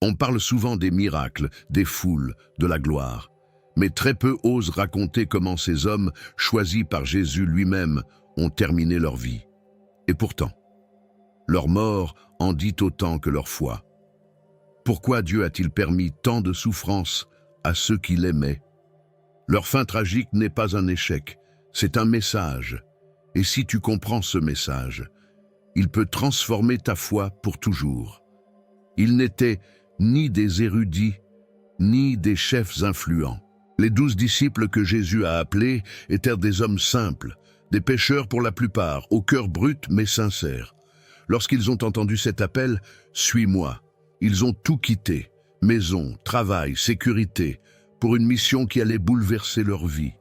On parle souvent des miracles, des foules, de la gloire. Mais très peu osent raconter comment ces hommes, choisis par Jésus lui-même, ont terminé leur vie. Et pourtant, leur mort en dit autant que leur foi. Pourquoi Dieu a-t-il permis tant de souffrances à ceux qui l'aimaient? Leur fin tragique n'est pas un échec, c'est un message. Et si tu comprends ce message, il peut transformer ta foi pour toujours. Ils n'étaient ni des érudits, ni des chefs influents. Les 12 disciples que Jésus a appelés étaient des hommes simples, des pécheurs pour la plupart, au cœur brut mais sincère. Lorsqu'ils ont entendu cet appel, « Suis-moi », ils ont tout quitté, maison, travail, sécurité, pour une mission qui allait bouleverser leur vie.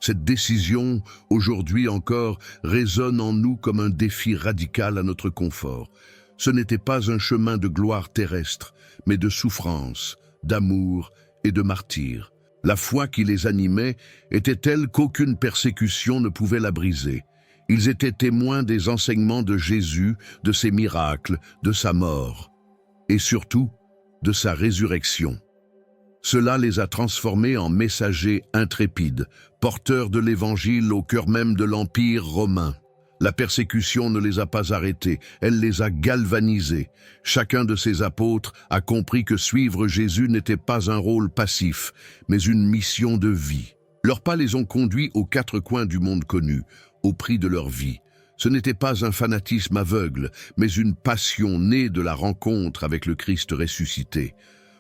Cette décision, aujourd'hui encore, résonne en nous comme un défi radical à notre confort. Ce n'était pas un chemin de gloire terrestre, mais de souffrance, d'amour et de martyre. La foi qui les animait était telle qu'aucune persécution ne pouvait la briser. Ils étaient témoins des enseignements de Jésus, de ses miracles, de sa mort, et surtout de sa résurrection. Cela les a transformés en messagers intrépides, porteurs de l'Évangile au cœur même de l'Empire romain. La persécution ne les a pas arrêtés, elle les a galvanisés. Chacun de ces apôtres a compris que suivre Jésus n'était pas un rôle passif, mais une mission de vie. Leurs pas les ont conduits aux 4 coins du monde connu, au prix de leur vie. Ce n'était pas un fanatisme aveugle, mais une passion née de la rencontre avec le Christ ressuscité.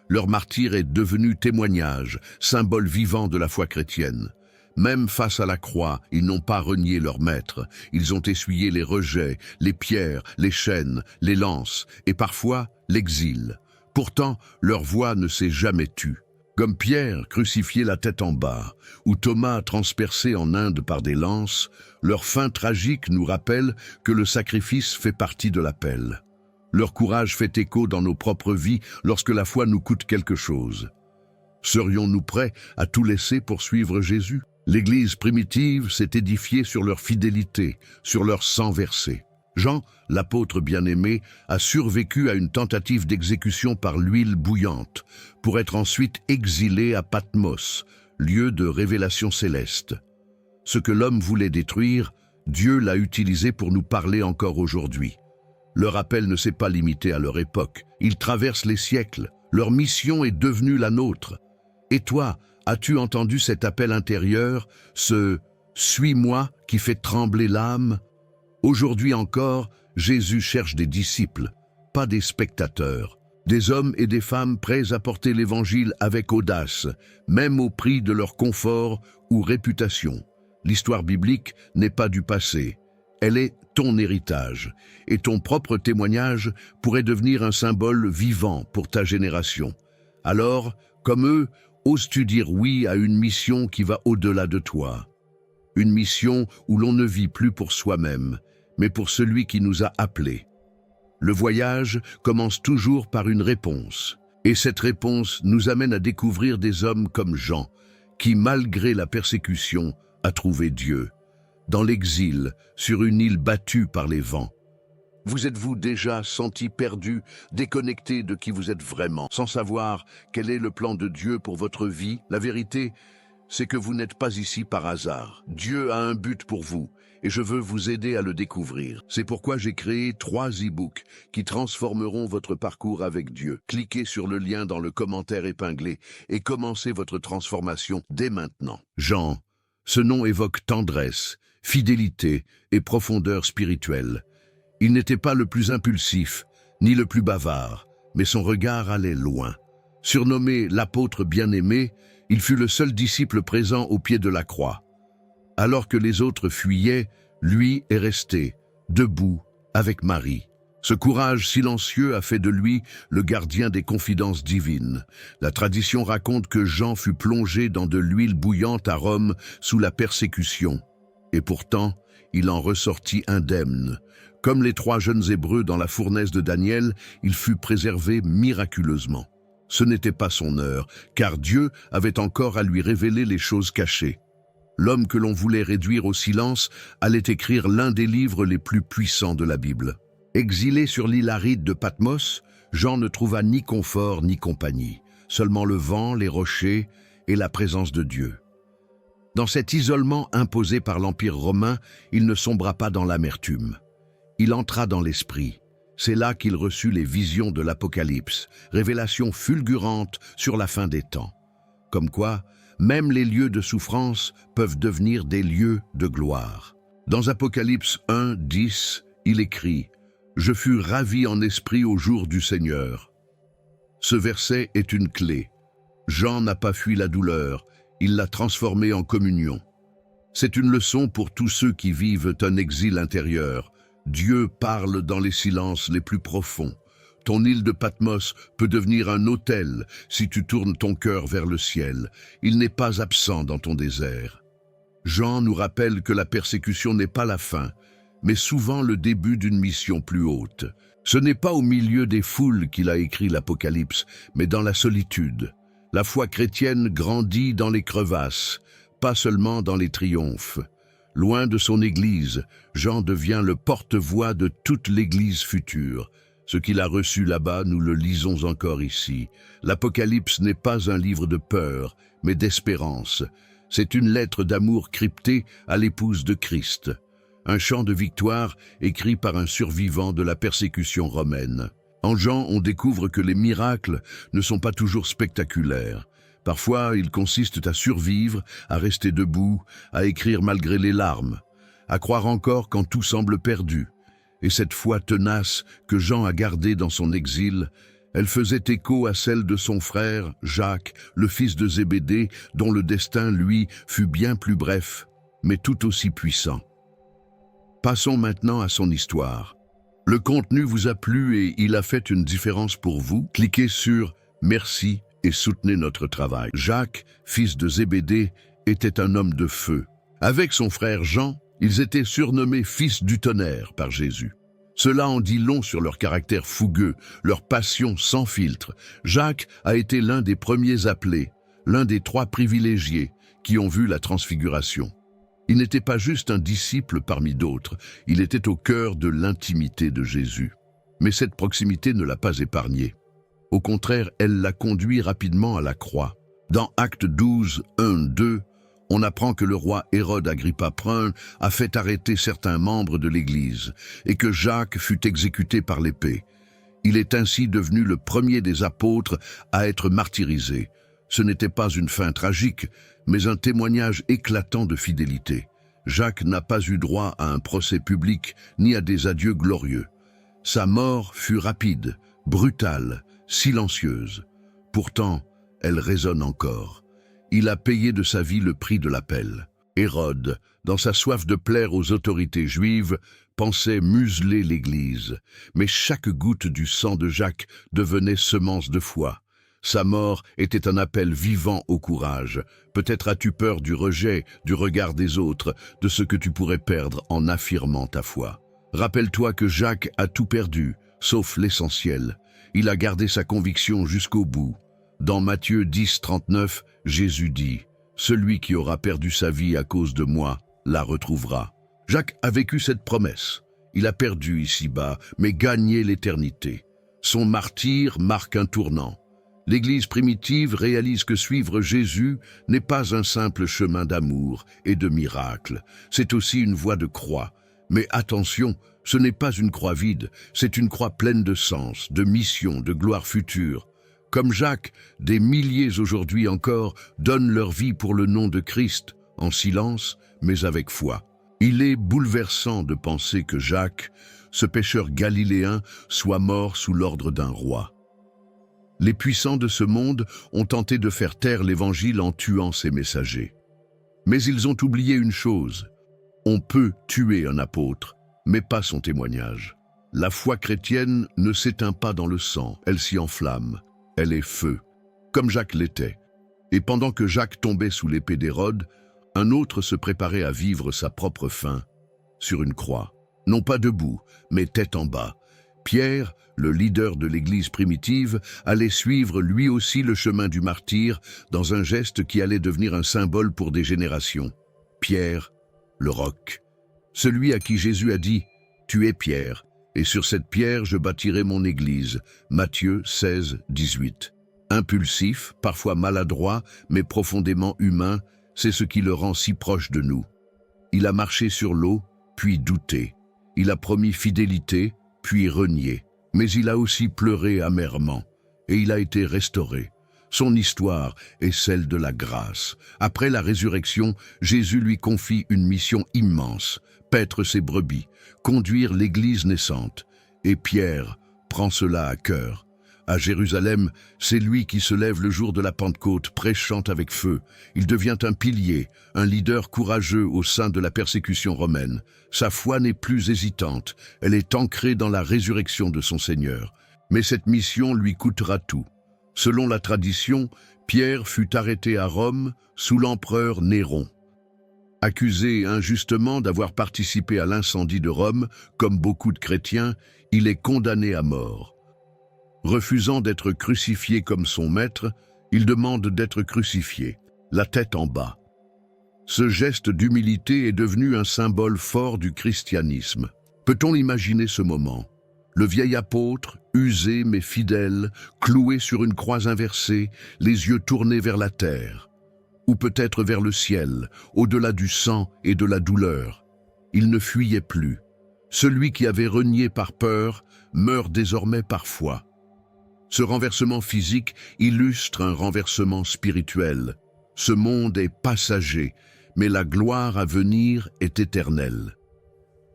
Leur martyre est devenu témoignage, symbole vivant de la foi chrétienne. Même face à la croix, ils n'ont pas renié leur maître. Ils ont essuyé les rejets, les pierres, les chaînes, les lances et parfois l'exil. Pourtant, leur voix ne s'est jamais tue. Comme Pierre, crucifié la tête en bas, ou Thomas transpercé en Inde par des lances, leur fin tragique nous rappelle que le sacrifice fait partie de l'appel. Leur courage fait écho dans nos propres vies lorsque la foi nous coûte quelque chose. Serions-nous prêts à tout laisser pour suivre Jésus? L'Église primitive s'est édifiée sur leur fidélité, sur leur sang versé. Jean, l'apôtre bien-aimé, a survécu à une tentative d'exécution par l'huile bouillante, pour être ensuite exilé à Patmos, lieu de révélation céleste. Ce que l'homme voulait détruire, Dieu l'a utilisé pour nous parler encore aujourd'hui. Leur appel ne s'est pas limité à leur époque, il traverse les siècles, leur mission est devenue la nôtre. Et toi, as-tu entendu cet appel intérieur, ce « Suis-moi » qui fait trembler l'âme? Aujourd'hui encore, Jésus cherche des disciples, pas des spectateurs, des hommes et des femmes prêts à porter l'Évangile avec audace, même au prix de leur confort ou réputation. L'histoire biblique n'est pas du passé, elle est ton héritage, et ton propre témoignage pourrait devenir un symbole vivant pour ta génération. Alors, comme eux, oses-tu dire oui à une mission qui va au-delà de toi? Une mission où l'on ne vit plus pour soi-même, mais pour celui qui nous a appelés. Le voyage commence toujours par une réponse, et cette réponse nous amène à découvrir des hommes comme Jean, qui, malgré la persécution, a trouvé Dieu, dans l'exil, sur une île battue par les vents. Vous êtes-vous déjà senti perdu, déconnecté de qui vous êtes vraiment, sans savoir quel est le plan de Dieu pour votre vie? La vérité, c'est que vous n'êtes pas ici par hasard. Dieu a un but pour vous, et je veux vous aider à le découvrir. C'est pourquoi j'ai créé 3 e-books qui transformeront votre parcours avec Dieu. Cliquez sur le lien dans le commentaire épinglé et commencez votre transformation dès maintenant. Jean, ce nom évoque tendresse, fidélité et profondeur spirituelle. Il n'était pas le plus impulsif, ni le plus bavard, mais son regard allait loin. Surnommé l'apôtre bien-aimé, il fut le seul disciple présent au pied de la croix. Alors que les autres fuyaient, lui est resté, debout, avec Marie. Ce courage silencieux a fait de lui le gardien des confidences divines. La tradition raconte que Jean fut plongé dans de l'huile bouillante à Rome sous la persécution. Et pourtant, il en ressortit indemne. Comme les 3 jeunes Hébreux dans la fournaise de Daniel, il fut préservé miraculeusement. Ce n'était pas son heure, car Dieu avait encore à lui révéler les choses cachées. L'homme que l'on voulait réduire au silence allait écrire l'un des livres les plus puissants de la Bible. Exilé sur l'île aride de Patmos, Jean ne trouva ni confort ni compagnie, seulement le vent, les rochers et la présence de Dieu. Dans cet isolement imposé par l'Empire romain, il ne sombra pas dans l'amertume. Il entra dans l'esprit. C'est là qu'il reçut les visions de l'Apocalypse, révélations fulgurantes sur la fin des temps. Comme quoi, même les lieux de souffrance peuvent devenir des lieux de gloire. Dans Apocalypse 1, 10, il écrit « Je fus ravi en esprit au jour du Seigneur ». Ce verset est une clé. Jean n'a pas fui la douleur, il l'a transformée en communion. C'est une leçon pour tous ceux qui vivent un exil intérieur. Dieu parle dans les silences les plus profonds. Ton île de Patmos peut devenir un autel si tu tournes ton cœur vers le ciel. Il n'est pas absent dans ton désert. Jean nous rappelle que la persécution n'est pas la fin, mais souvent le début d'une mission plus haute. Ce n'est pas au milieu des foules qu'il a écrit l'Apocalypse, mais dans la solitude. La foi chrétienne grandit dans les crevasses, pas seulement dans les triomphes. Loin de son Église, Jean devient le porte-voix de toute l'Église future. Ce qu'il a reçu là-bas, nous le lisons encore ici. L'Apocalypse n'est pas un livre de peur, mais d'espérance. C'est une lettre d'amour cryptée à l'épouse de Christ. Un chant de victoire écrit par un survivant de la persécution romaine. En Jean, on découvre que les miracles ne sont pas toujours spectaculaires. Parfois, ils consistent à survivre, à rester debout, à écrire malgré les larmes, à croire encore quand tout semble perdu. Et cette foi tenace que Jean a gardée dans son exil, elle faisait écho à celle de son frère, Jacques, le fils de Zébédée, dont le destin, lui, fut bien plus bref, mais tout aussi puissant. Passons maintenant à son histoire. Le contenu vous a plu et il a fait une différence pour vous? Cliquez sur « Merci » et soutenez notre travail. Jacques, fils de Zébédée, était un homme de feu. Avec son frère Jean, ils étaient surnommés « fils du tonnerre » par Jésus. Cela en dit long sur leur caractère fougueux, leur passion sans filtre. Jacques a été l'un des premiers appelés, l'un des 3 privilégiés qui ont vu la transfiguration. Il n'était pas juste un disciple parmi d'autres, il était au cœur de l'intimité de Jésus. Mais cette proximité ne l'a pas épargné. Au contraire, elle l'a conduit rapidement à la croix. Dans Actes 12, 1, 2, on apprend que le roi Hérode Agrippa I a fait arrêter certains membres de l'Église et que Jacques fut exécuté par l'épée. Il est ainsi devenu le premier des apôtres à être martyrisé. Ce n'était pas une fin tragique, mais un témoignage éclatant de fidélité. Jacques n'a pas eu droit à un procès public ni à des adieux glorieux. Sa mort fut rapide, brutale, silencieuse. Pourtant, elle résonne encore. Il a payé de sa vie le prix de l'appel. Hérode, dans sa soif de plaire aux autorités juives, pensait museler l'Église. Mais chaque goutte du sang de Jacques devenait semence de foi. Sa mort était un appel vivant au courage. Peut-être as-tu peur du rejet, du regard des autres, de ce que tu pourrais perdre en affirmant ta foi. Rappelle-toi que Jacques a tout perdu, sauf l'essentiel. Il a gardé sa conviction jusqu'au bout. Dans Matthieu 10, 39, Jésus dit « Celui qui aura perdu sa vie à cause de moi la retrouvera ». Jacques a vécu cette promesse. Il a perdu ici-bas, mais gagné l'éternité. Son martyre marque un tournant. L'Église primitive réalise que suivre Jésus n'est pas un simple chemin d'amour et de miracles. C'est aussi une voie de croix. Mais attention, ce n'est pas une croix vide, c'est une croix pleine de sens, de mission, de gloire future. Comme Jacques, des milliers aujourd'hui encore donnent leur vie pour le nom de Christ, en silence, mais avec foi. Il est bouleversant de penser que Jacques, ce pécheur galiléen, soit mort sous l'ordre d'un roi. Les puissants de ce monde ont tenté de faire taire l'Évangile en tuant ses messagers. Mais ils ont oublié une chose. On peut tuer un apôtre, mais pas son témoignage. La foi chrétienne ne s'éteint pas dans le sang, elle s'y enflamme. Elle est feu, comme Jacques l'était. Et pendant que Jacques tombait sous l'épée d'Hérode, un autre se préparait à vivre sa propre fin, sur une croix. Non pas debout, mais tête en bas. Pierre, le leader de l'Église primitive, allait suivre lui aussi le chemin du martyr dans un geste qui allait devenir un symbole pour des générations. Pierre, le roc. Celui à qui Jésus a dit « Tu es Pierre, Et sur cette pierre je bâtirai mon église. Matthieu 16, 18. Impulsif, parfois maladroit, mais profondément humain, c'est ce qui le rend si proche de nous. Il a marché sur l'eau, puis douté. Il a promis fidélité, puis renié. Mais il a aussi pleuré amèrement, et il a été restauré. Son histoire est celle de la grâce. Après la résurrection, Jésus lui confie une mission immense, paître ses brebis, conduire l'Église naissante. Et Pierre prend cela à cœur. À Jérusalem, c'est lui qui se lève le jour de la Pentecôte, prêchant avec feu. Il devient un pilier, un leader courageux au sein de la persécution romaine. Sa foi n'est plus hésitante, elle est ancrée dans la résurrection de son Seigneur. Mais cette mission lui coûtera tout. Selon la tradition, Pierre fut arrêté à Rome sous l'empereur Néron. Accusé injustement d'avoir participé à l'incendie de Rome, comme beaucoup de chrétiens, il est condamné à mort. Refusant d'être crucifié comme son maître, il demande d'être crucifié, la tête en bas. Ce geste d'humilité est devenu un symbole fort du christianisme. Peut-on imaginer ce moment ? Le vieil apôtre, usé mais fidèle, cloué sur une croix inversée, les yeux tournés vers la terre, ou peut-être vers le ciel, au-delà du sang et de la douleur. Il ne fuyait plus. Celui qui avait renié par peur meurt désormais par foi. Ce renversement physique illustre un renversement spirituel. Ce monde est passager, mais la gloire à venir est éternelle.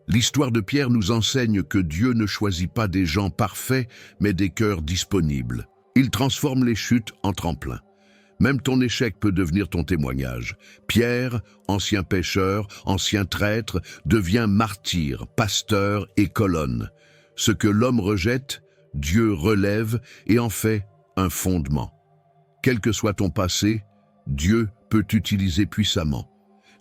L'histoire de Pierre nous enseigne que Dieu ne choisit pas des gens parfaits, mais des cœurs disponibles. Il transforme les chutes en tremplins. Même ton échec peut devenir ton témoignage. Pierre, ancien pécheur, ancien traître, devient martyr, pasteur et colonne. Ce que l'homme rejette, Dieu relève et en fait un fondement. Quel que soit ton passé, Dieu peut t'utiliser puissamment.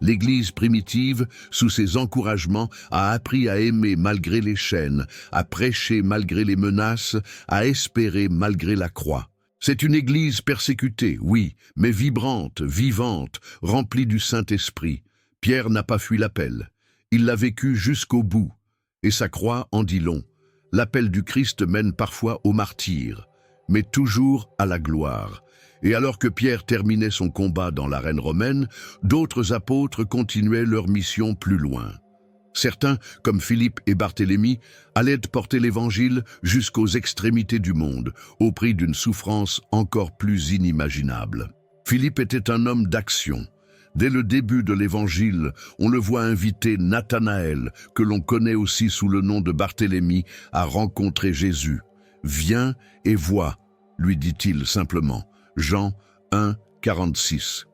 L'Église primitive, sous ses encouragements, a appris à aimer malgré les chaînes, à prêcher malgré les menaces, à espérer malgré la croix. C'est une Église persécutée, oui, mais vibrante, vivante, remplie du Saint-Esprit. Pierre n'a pas fui l'appel. Il l'a vécu jusqu'au bout, et sa croix en dit long. L'appel du Christ mène parfois au martyre, mais toujours à la gloire. Et alors que Pierre terminait son combat dans l'arène romaine, d'autres apôtres continuaient leur mission plus loin. Certains, comme Philippe et Barthélemy, allaient porter l'Évangile jusqu'aux extrémités du monde, au prix d'une souffrance encore plus inimaginable. Philippe était un homme d'action. Dès le début de l'Évangile, on le voit inviter Nathanaël, que l'on connaît aussi sous le nom de Barthélemy, à rencontrer Jésus. « Viens et vois », lui dit-il simplement. Jean 1, 46.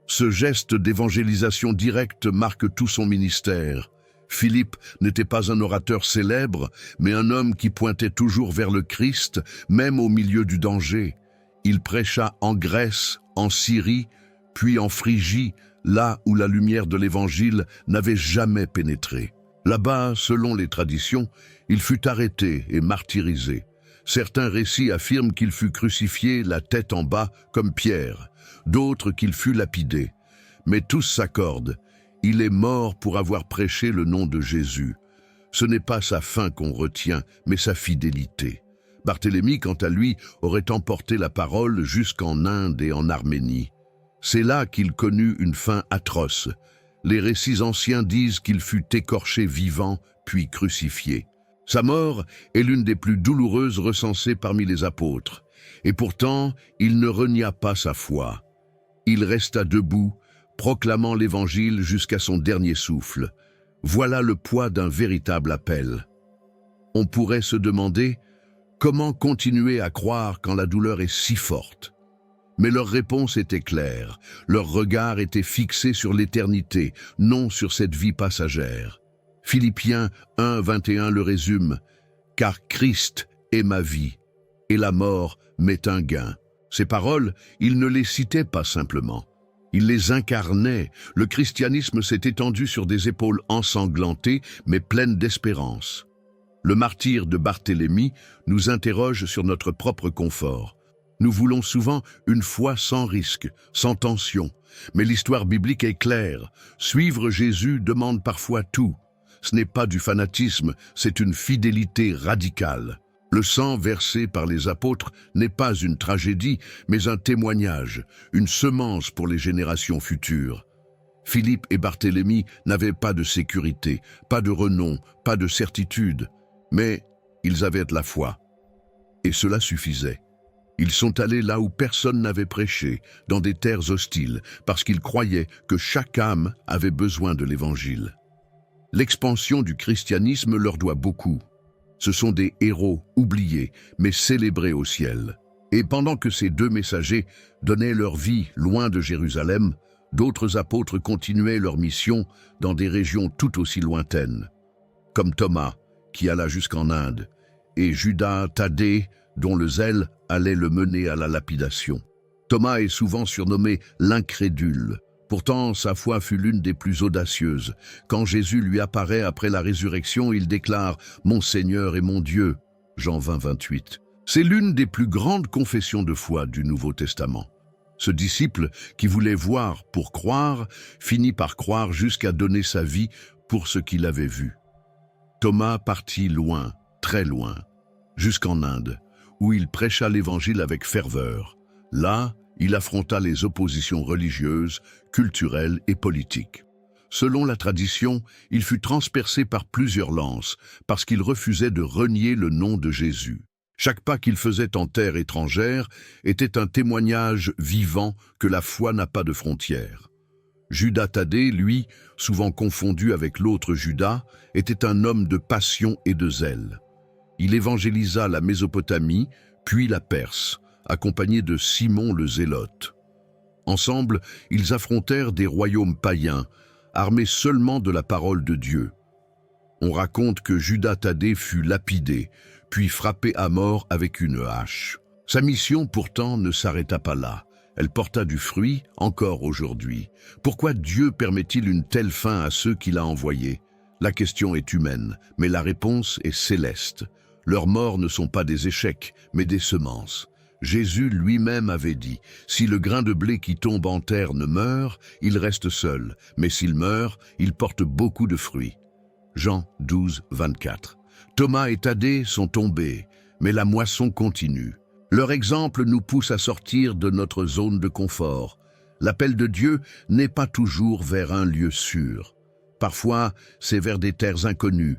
Ce geste d'évangélisation directe marque tout son ministère. Philippe n'était pas un orateur célèbre, mais un homme qui pointait toujours vers le Christ, même au milieu du danger. Il prêcha en Grèce, en Syrie, puis en Phrygie, là où la lumière de l'Évangile n'avait jamais pénétré. Là-bas, selon les traditions, il fut arrêté et martyrisé. Certains récits affirment qu'il fut crucifié la tête en bas comme Pierre, d'autres qu'il fut lapidé. Mais tous s'accordent, il est mort pour avoir prêché le nom de Jésus. Ce n'est pas sa fin qu'on retient, mais sa fidélité. Barthélemy, quant à lui, aurait emporté la parole jusqu'en Inde et en Arménie. C'est là qu'il connut une fin atroce. Les récits anciens disent qu'il fut écorché vivant, puis crucifié. Sa mort est l'une des plus douloureuses recensées parmi les apôtres. Et pourtant, il ne renia pas sa foi. Il resta debout, proclamant l'Évangile jusqu'à son dernier souffle. Voilà le poids d'un véritable appel. On pourrait se demander comment continuer à croire quand la douleur est si forte. Mais leur réponse était claire. Leur regard était fixé sur l'éternité, non sur cette vie passagère. Philippiens 1, 21 le résume. « Car Christ est ma vie, et la mort m'est un gain. » Ces paroles, il ne les citait pas simplement. Il les incarnait. Le christianisme s'est étendu sur des épaules ensanglantées, mais pleines d'espérance. Le martyre de Barthélemy nous interroge sur notre propre confort. Nous voulons souvent une foi sans risque, sans tension. Mais l'histoire biblique est claire. Suivre Jésus demande parfois tout. ce n'est pas du fanatisme, c'est une fidélité radicale. Le sang versé par les apôtres n'est pas une tragédie, mais un témoignage, une semence pour les générations futures. Philippe et Barthélemy n'avaient pas de sécurité, pas de renom, pas de certitude, mais ils avaient de la foi. Et cela suffisait. Ils sont allés là où personne n'avait prêché, dans des terres hostiles, parce qu'ils croyaient que chaque âme avait besoin de l'Évangile. L'expansion du christianisme leur doit beaucoup. Ce sont des héros oubliés, mais célébrés au ciel. Et pendant que ces deux messagers donnaient leur vie loin de Jérusalem, d'autres apôtres continuaient leur mission dans des régions tout aussi lointaines, comme Thomas, qui alla jusqu'en Inde, et Judas Thaddée, dont le zèle allait le mener à la lapidation. Thomas est souvent surnommé l'incrédule. Pourtant, sa foi fut l'une des plus audacieuses. Quand Jésus lui apparaît après la résurrection, il déclare « Mon Seigneur et mon Dieu » Jean 20, 28. C'est l'une des plus grandes confessions de foi du Nouveau Testament. Ce disciple, qui voulait voir pour croire, finit par croire jusqu'à donner sa vie pour ce qu'il avait vu. Thomas partit loin, très loin, jusqu'en Inde, où il prêcha l'Évangile avec ferveur. Là, il affronta les oppositions religieuses, culturelles et politiques. Selon la tradition, il fut transpercé par plusieurs lances parce qu'il refusait de renier le nom de Jésus. Chaque pas qu'il faisait en terre étrangère était un témoignage vivant que la foi n'a pas de frontières. Judas Thaddée, lui, souvent confondu avec l'autre Judas, était un homme de passion et de zèle. Il évangélisa la Mésopotamie, puis la Perse, accompagné de Simon le Zélote. Ensemble, ils affrontèrent des royaumes païens, armés seulement de la parole de Dieu. On raconte que Judas Thaddée fut lapidé, puis frappé à mort avec une hache. Sa mission, pourtant, ne s'arrêta pas là. Elle porta du fruit encore aujourd'hui. Pourquoi Dieu permet-il une telle fin à ceux qu'il a envoyés? La question est humaine, mais la réponse est céleste. Leurs morts ne sont pas des échecs, mais des semences. Jésus lui-même avait dit, « Si le grain de blé qui tombe en terre ne meurt, il reste seul, mais s'il meurt, il porte beaucoup de fruits. » Jean 12, 24. Thomas et Thaddée sont tombés, mais la moisson continue. Leur exemple nous pousse à sortir de notre zone de confort. L'appel de Dieu n'est pas toujours vers un lieu sûr. Parfois, c'est vers des terres inconnues,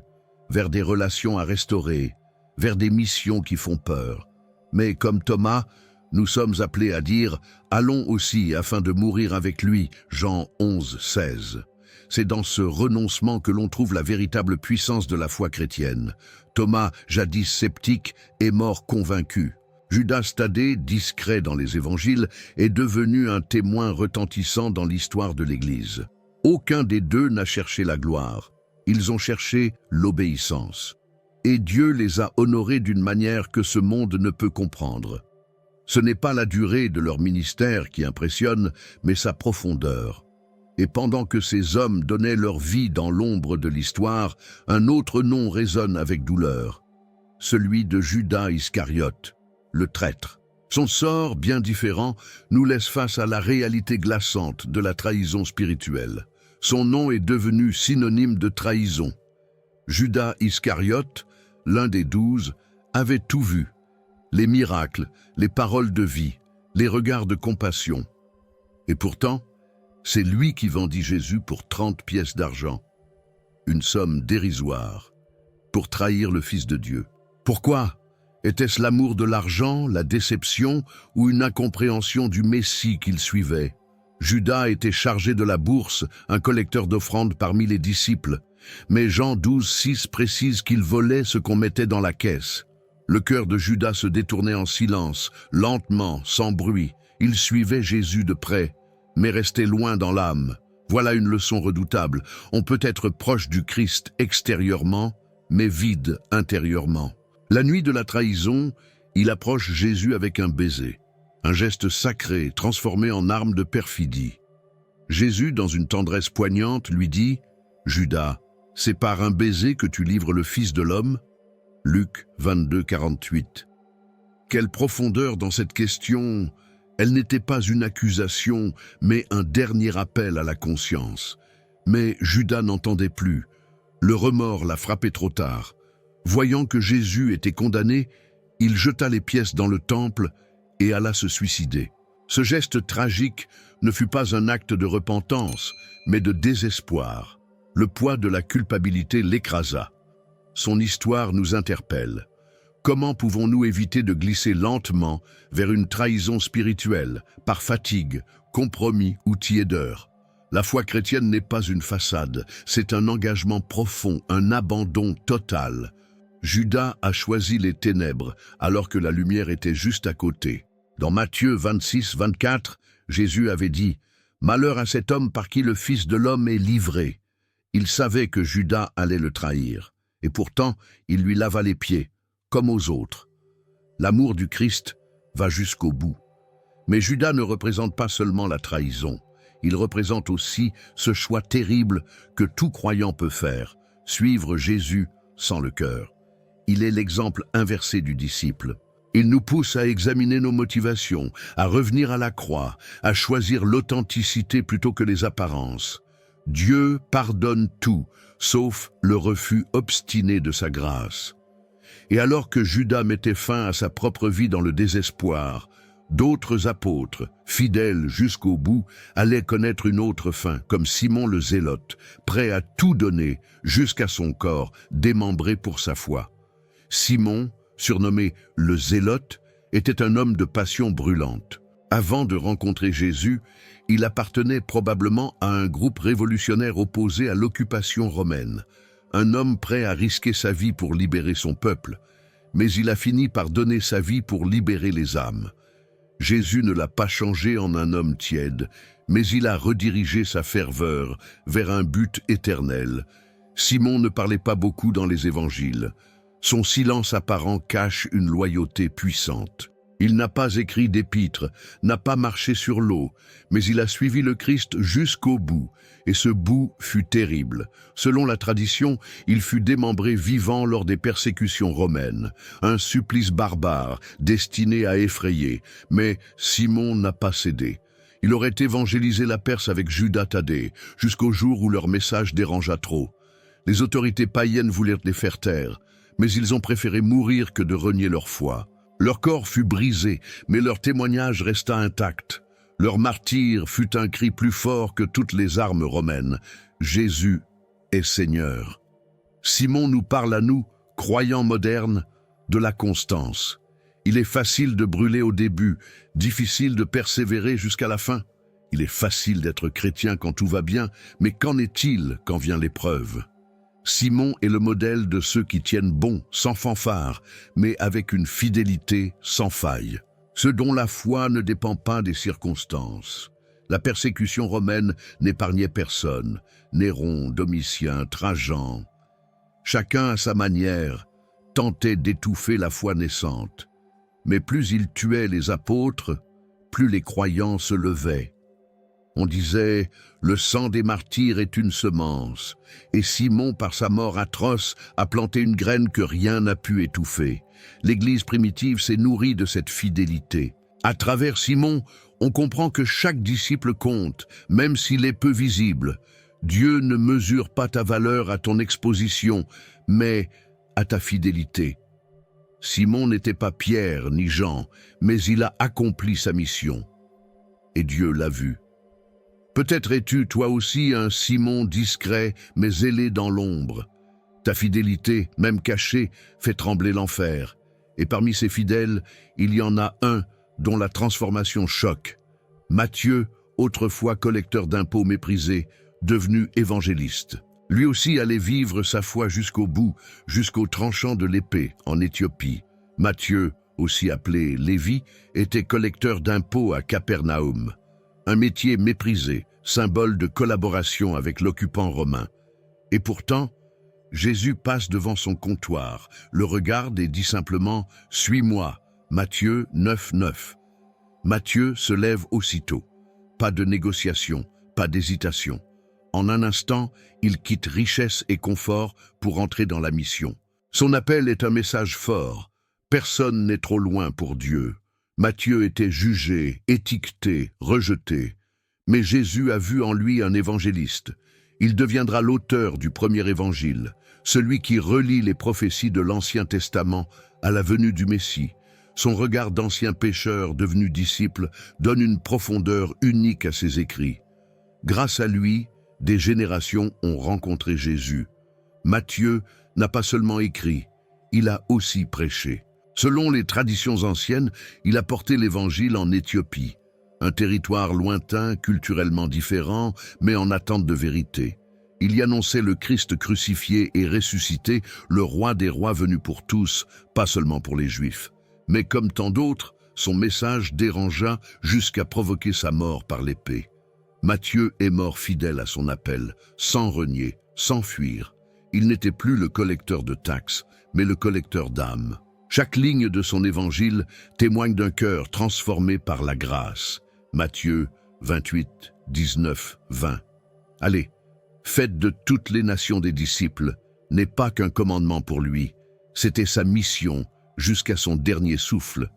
vers des relations à restaurer, vers des missions qui font peur. Mais comme Thomas, nous sommes appelés à dire « Allons aussi afin de mourir avec lui » Jean 11, 16. C'est dans ce renoncement que l'on trouve la véritable puissance de la foi chrétienne. Thomas, jadis sceptique, est mort convaincu. Judas Thaddée, discret dans les évangiles, est devenu un témoin retentissant dans l'histoire de l'Église. Aucun des deux n'a cherché la gloire. Ils ont cherché l'obéissance. Et Dieu les a honorés d'une manière que ce monde ne peut comprendre. Ce n'est pas la durée de leur ministère qui impressionne, mais sa profondeur. Et pendant que ces hommes donnaient leur vie dans l'ombre de l'histoire, un autre nom résonne avec douleur, celui de Judas Iscariote, le traître. Son sort, bien différent, nous laisse face à la réalité glaçante de la trahison spirituelle. Son nom est devenu synonyme de trahison. Judas Iscariote, l'un des 12, avait tout vu. Les miracles, les paroles de vie, les regards de compassion. Et pourtant, c'est lui qui vendit Jésus pour 30 pièces d'argent, une somme dérisoire, pour trahir le Fils de Dieu. Pourquoi? Était-ce l'amour de l'argent, la déception ou une incompréhension du Messie qu'il suivait? Judas était chargé de la bourse, un collecteur d'offrandes parmi les disciples. Mais Jean 12, 6 précise qu'il volait ce qu'on mettait dans la caisse. Le cœur de Judas se détournait en silence, lentement, sans bruit. Il suivait Jésus de près, mais restait loin dans l'âme. Voilà une leçon redoutable. On peut être proche du Christ extérieurement, mais vide intérieurement. La nuit de la trahison, il approche Jésus avec un baiser, un geste sacré transformé en arme de perfidie. Jésus, dans une tendresse poignante, lui dit « Judas, c'est par un baiser que tu livres le Fils de l'homme » Luc 22, 48. Quelle profondeur dans cette question! Elle n'était pas une accusation, mais un dernier appel à la conscience. Mais Judas n'entendait plus. Le remords l'a frappé trop tard. Voyant que Jésus était condamné, il jeta les pièces dans le temple et alla se suicider. Ce geste tragique ne fut pas un acte de repentance, mais de désespoir. Le poids de la culpabilité l'écrasa. Son histoire nous interpelle. Comment pouvons-nous éviter de glisser lentement vers une trahison spirituelle, par fatigue, compromis ou tiédeur? La foi chrétienne n'est pas une façade, c'est un engagement profond, un abandon total. Judas a choisi les ténèbres alors que la lumière était juste à côté. Dans Matthieu 26, 24, Jésus avait dit « Malheur à cet homme par qui le Fils de l'homme est livré ». Il savait que Judas allait le trahir, et pourtant il lui lava les pieds, comme aux autres. L'amour du Christ va jusqu'au bout. Mais Judas ne représente pas seulement la trahison, il représente aussi ce choix terrible que tout croyant peut faire, suivre Jésus sans le cœur. Il est l'exemple inversé du disciple. Il nous pousse à examiner nos motivations, à revenir à la croix, à choisir l'authenticité plutôt que les apparences. Dieu pardonne tout, sauf le refus obstiné de sa grâce. Et alors que Judas mettait fin à sa propre vie dans le désespoir, d'autres apôtres, fidèles jusqu'au bout, allaient connaître une autre fin, comme Simon le Zélote, prêt à tout donner, jusqu'à son corps, démembré pour sa foi. Simon, surnommé le Zélote, était un homme de passion brûlante. Avant de rencontrer Jésus, il appartenait probablement à un groupe révolutionnaire opposé à l'occupation romaine, un homme prêt à risquer sa vie pour libérer son peuple, mais il a fini par donner sa vie pour libérer les âmes. Jésus ne l'a pas changé en un homme tiède, mais il a redirigé sa ferveur vers un but éternel. Simon ne parlait pas beaucoup dans les évangiles. Son silence apparent cache une loyauté puissante. Il n'a pas écrit d'épître, n'a pas marché sur l'eau, mais il a suivi le Christ jusqu'au bout, et ce bout fut terrible. Selon la tradition, il fut démembré vivant lors des persécutions romaines, un supplice barbare destiné à effrayer, mais Simon n'a pas cédé. Il aurait évangélisé la Perse avec Judas Thaddée, jusqu'au jour où leur message dérangea trop. Les autorités païennes voulurent les faire taire, mais ils ont préféré mourir que de renier leur foi. Leur corps fut brisé, mais leur témoignage resta intact. Leur martyre fut un cri plus fort que toutes les armes romaines. Jésus est Seigneur. Simon nous parle à nous, croyants modernes, de la constance. Il est facile de brûler au début, difficile de persévérer jusqu'à la fin. Il est facile d'être chrétien quand tout va bien, mais qu'en est-il quand vient l'épreuve ? Simon est le modèle de ceux qui tiennent bon, sans fanfare, mais avec une fidélité sans faille. Ceux dont la foi ne dépend pas des circonstances. La persécution romaine n'épargnait personne. Néron, Domitien, Trajan. Chacun à sa manière tentait d'étouffer la foi naissante. Mais plus ils tuaient les apôtres, plus les croyants se levaient. On disait « le sang des martyrs est une semence », et Simon, par sa mort atroce, a planté une graine que rien n'a pu étouffer. L'Église primitive s'est nourrie de cette fidélité. À travers Simon, on comprend que chaque disciple compte, même s'il est peu visible. Dieu ne mesure pas ta valeur à ton exposition, mais à ta fidélité. Simon n'était pas Pierre ni Jean, mais il a accompli sa mission. Et Dieu l'a vu. Peut-être es-tu toi aussi un Simon discret mais zélé dans l'ombre. Ta fidélité, même cachée, fait trembler l'enfer. Et parmi ces fidèles, il y en a un dont la transformation choque. Matthieu, autrefois collecteur d'impôts méprisé, devenu évangéliste. Lui aussi allait vivre sa foi jusqu'au bout, jusqu'au tranchant de l'épée, en Éthiopie. Matthieu, aussi appelé Lévi, était collecteur d'impôts à Capernaum. Un métier méprisé, symbole de collaboration avec l'occupant romain. Et pourtant, Jésus passe devant son comptoir, le regarde et dit simplement « Suis-moi » Matthieu 9, 9. Matthieu se lève aussitôt. Pas de négociation, pas d'hésitation. En un instant, il quitte richesse et confort pour entrer dans la mission. Son appel est un message fort. Personne n'est trop loin pour Dieu. Matthieu était jugé, étiqueté, rejeté. Mais Jésus a vu en lui un évangéliste. Il deviendra l'auteur du premier évangile, celui qui relie les prophéties de l'Ancien Testament à la venue du Messie. Son regard d'ancien pécheur devenu disciple donne une profondeur unique à ses écrits. Grâce à lui, des générations ont rencontré Jésus. Matthieu n'a pas seulement écrit, il a aussi prêché. Selon les traditions anciennes, il a porté l'évangile en Éthiopie, un territoire lointain, culturellement différent, mais en attente de vérité. Il y annonçait le Christ crucifié et ressuscité, le roi des rois venu pour tous, pas seulement pour les Juifs. Mais comme tant d'autres, son message dérangea jusqu'à provoquer sa mort par l'épée. Matthieu est mort fidèle à son appel, sans renier, sans fuir. Il n'était plus le collecteur de taxes, mais le collecteur d'âmes. Chaque ligne de son évangile témoigne d'un cœur transformé par la grâce. Matthieu 28, 19, 20. Allez, faites de toutes les nations des disciples n'est pas qu'un commandement pour lui, c'était sa mission jusqu'à son dernier souffle.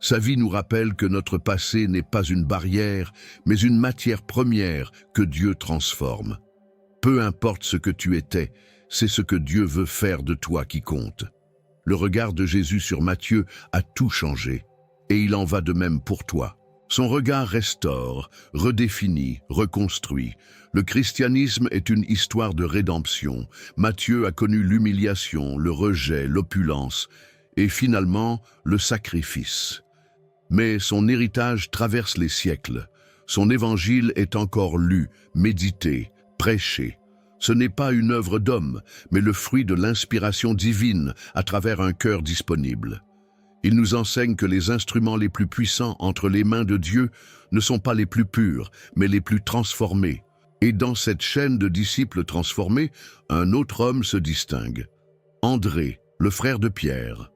Sa vie nous rappelle que notre passé n'est pas une barrière, mais une matière première que Dieu transforme. Peu importe ce que tu étais, c'est ce que Dieu veut faire de toi qui compte. Le regard de Jésus sur Matthieu a tout changé, et il en va de même pour toi. Son regard restaure, redéfinit, reconstruit. Le christianisme est une histoire de rédemption. Matthieu a connu l'humiliation, le rejet, l'opulence, et finalement le sacrifice. Mais son héritage traverse les siècles. Son évangile est encore lu, médité, prêché. Ce n'est pas une œuvre d'homme, mais le fruit de l'inspiration divine à travers un cœur disponible. Il nous enseigne que les instruments les plus puissants entre les mains de Dieu ne sont pas les plus purs, mais les plus transformés. Et dans cette chaîne de disciples transformés, un autre homme se distingue. André, le frère de Pierre.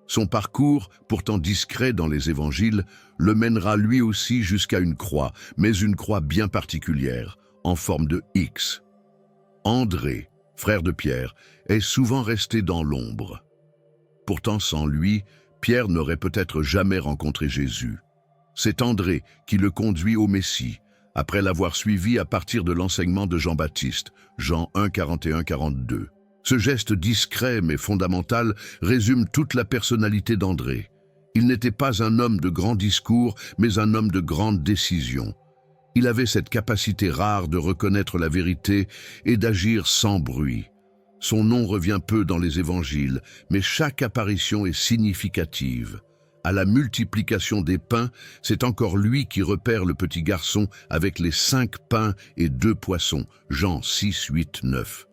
Son parcours, pourtant discret dans les évangiles, le mènera lui aussi jusqu'à une croix, mais une croix bien particulière, en forme de X. André, frère de Pierre, est souvent resté dans l'ombre. Pourtant, sans lui, Pierre n'aurait peut-être jamais rencontré Jésus. C'est André qui le conduit au Messie, après l'avoir suivi à partir de l'enseignement de Jean-Baptiste, Jean 1, 41-42. Ce geste discret mais fondamental résume toute la personnalité d'André. Il n'était pas un homme de grands discours, mais un homme de grandes décisions. Il avait cette capacité rare de reconnaître la vérité et d'agir sans bruit. Son nom revient peu dans les évangiles, mais chaque apparition est significative. À la multiplication des pains, c'est encore lui qui repère le petit garçon avec les 5 pains et 2 poissons, Jean 6, 8, 9.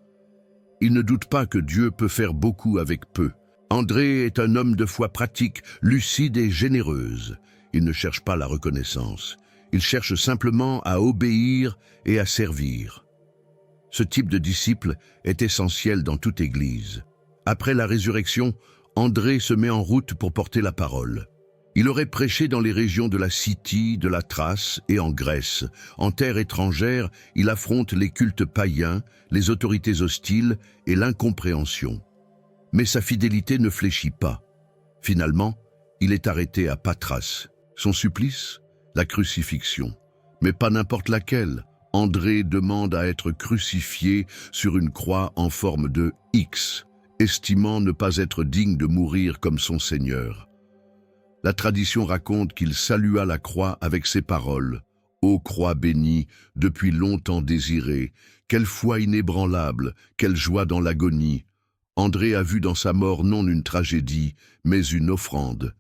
Il ne doute pas que Dieu peut faire beaucoup avec peu. André est un homme de foi pratique, lucide et généreuse. Il ne cherche pas la reconnaissance. Il cherche simplement à obéir et à servir. Ce type de disciple est essentiel dans toute Église. Après la résurrection, André se met en route pour porter la parole. Il aurait prêché dans les régions de la Scythie, de la Thrace et en Grèce. En terre étrangère, il affronte les cultes païens, les autorités hostiles et l'incompréhension. Mais sa fidélité ne fléchit pas. Finalement, il est arrêté à Patras. Son supplice ? La crucifixion. Mais pas n'importe laquelle. André demande à être crucifié sur une croix en forme de X, estimant ne pas être digne de mourir comme son Seigneur. La tradition raconte qu'il salua la croix avec ces paroles. « Ô croix bénie, depuis longtemps désirée, quelle foi inébranlable, quelle joie dans l'agonie. » André a vu dans sa mort non une tragédie, mais une offrande.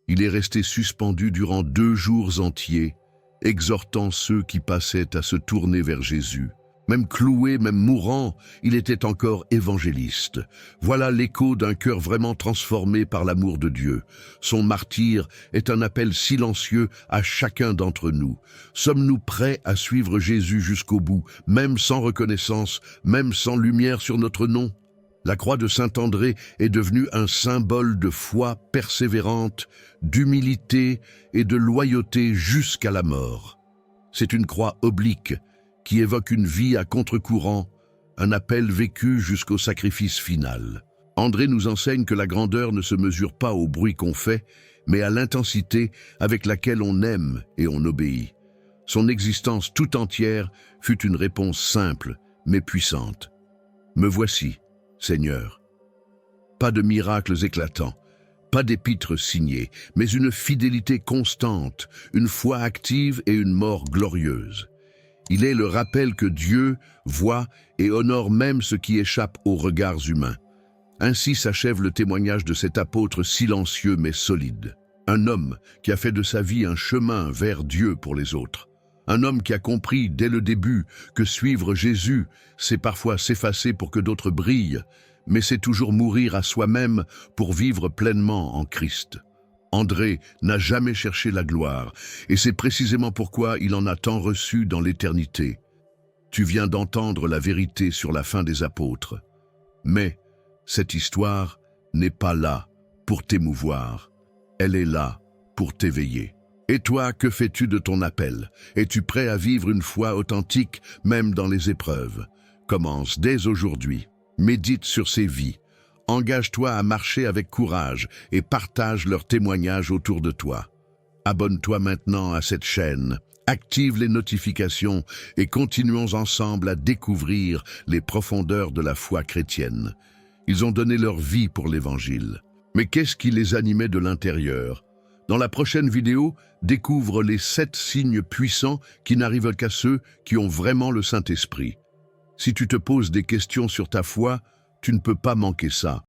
Il est resté suspendu durant 2 jours entiers, exhortant ceux qui passaient à se tourner vers Jésus. Même cloué, même mourant, il était encore évangéliste. Voilà l'écho d'un cœur vraiment transformé par l'amour de Dieu. Son martyre est un appel silencieux à chacun d'entre nous. Sommes-nous prêts à suivre Jésus jusqu'au bout, même sans reconnaissance, même sans lumière sur notre nom ? La croix de Saint-André est devenue un symbole de foi persévérante, d'humilité et de loyauté jusqu'à la mort. C'est une croix oblique qui évoque une vie à contre-courant, un appel vécu jusqu'au sacrifice final. André nous enseigne que la grandeur ne se mesure pas au bruit qu'on fait, mais à l'intensité avec laquelle on aime et on obéit. Son existence tout entière fut une réponse simple, mais puissante. Me voici, Seigneur. Pas de miracles éclatants, pas d'épîtres signées, mais une fidélité constante, une foi active et une mort glorieuse. Il est le rappel que Dieu voit et honore même ce qui échappe aux regards humains. Ainsi s'achève le témoignage de cet apôtre silencieux mais solide. Un homme qui a fait de sa vie un chemin vers Dieu pour les autres. Un homme qui a compris dès le début que suivre Jésus, c'est parfois s'effacer pour que d'autres brillent, mais c'est toujours mourir à soi-même pour vivre pleinement en Christ. André n'a jamais cherché la gloire, et c'est précisément pourquoi il en a tant reçu dans l'éternité. Tu viens d'entendre la vérité sur la fin des apôtres. Mais cette histoire n'est pas là pour t'émouvoir, elle est là pour t'éveiller. Et toi, que fais-tu de ton appel? Es-tu prêt à vivre une foi authentique, même dans les épreuves? Commence dès aujourd'hui. Médite sur ces vies. Engage-toi à marcher avec courage et partage leurs témoignages autour de toi. Abonne-toi maintenant à cette chaîne, active les notifications et continuons ensemble à découvrir les profondeurs de la foi chrétienne. Ils ont donné leur vie pour l'Évangile. Mais qu'est-ce qui les animait de l'intérieur? Dans la prochaine vidéo, découvre les 7 signes puissants qui n'arrivent qu'à ceux qui ont vraiment le Saint-Esprit. Si tu te poses des questions sur ta foi, tu ne peux pas manquer ça.